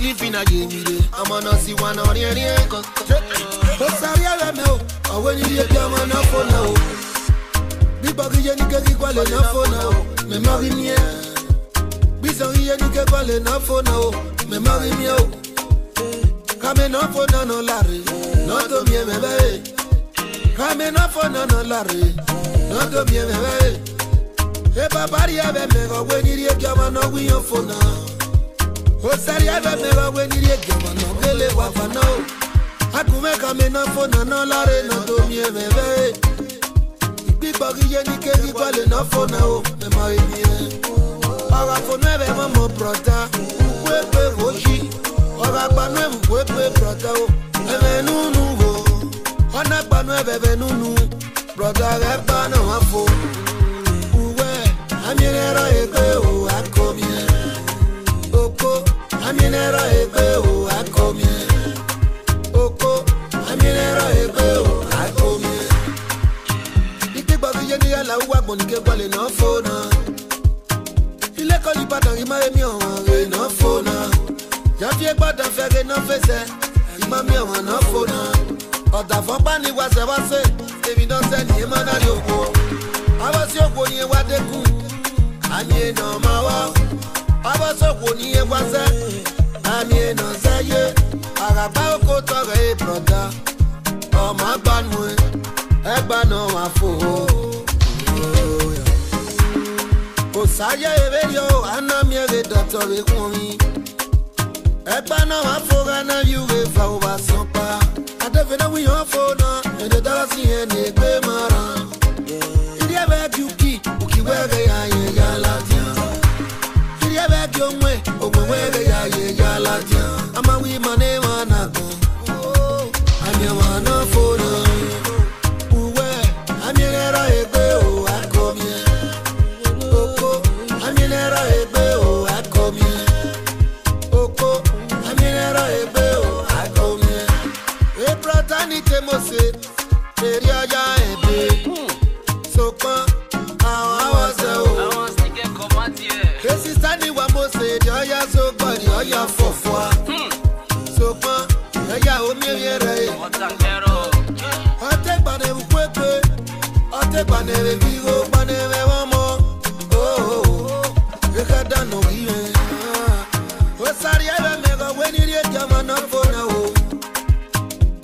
sleep in a game. I'm on a see one on here. What's up, no? I want you to come on up for now. People get equal enough for now. Memory me. Bizarre, you get equal enough for now. Memory me. Coming up for no Larry. Not to me, baby. Coming up for no Larry. Not to me, baby. Hey, Papa, you have a mega when you get on a wheel for now. What's that? You have a mega when you get on a belly waffle now. I could make a man for no Larry. Not to me, baby. People get equal enough for now. Memory me. Our phone never more brother. We're Roshi. Ora banwe mwepe brother o ebe nunu ona banwe bebe nunu brother eba no afo uwe aminera ebe o akomie oko aminera ebe o akomie oko aminera ebe o akomie ike gbagi ye ni ala uwa gbonike gbale na fo na ile ko li padan ima emi o re na fo na J'avais pas de faire et non faisait. Il m'a mis en afona. Quand t'as pas ni was a was évident c'est ni manayoko. Avasio koni wa de ku. Anye no mawa. Avasio koni was Anye no saye. Araba ko tore brother. Oh my ban mo. E ba no afo. O saye everio anamiere doctor e komi. Ebana wa foga na yuwe fa uba sopa. Adevena we on phone and the dalasi and the gbe mara. Ili ebe yuki uki wege ya ye ya latia. Ili ebe yomwe ogwe wege ya ye ya latia. Ama we mane wana go. Anya wana phone. Uwe aminera ebe o akomie. Oko aminera ebe o akomie. Oko aminera ebe o akomie. E pratani temose teria ya ebe. Sopa awase o. Awasike komati e sister ni wa mose de ya so body oya fofwa. Sopa ya o mi yere. Otangero Ate bane ukwepe. Ate bane bigo bane wamo. Oh. E kada no giwe. Osari ebe mega when you get your man up for now.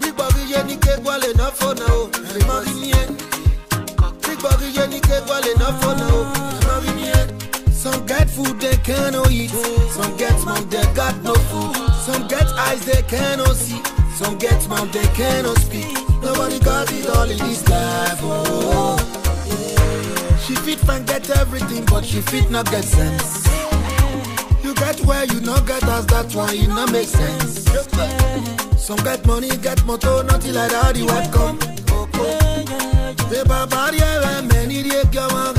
Big buggy any cake while enough for now. Big buggy any cake while enough for now. Some get food they cannot eat. Some get mouth they got no food. Some get eyes they cannot see. Some get mouth they cannot speak. Nobody got it all in this life. Oh. She fit and get everything, but she fit not get sense. You get where you not get us, that's why it not make sense. Some get money, get motor, nothing like that, the welcome. Paper barrier, many they come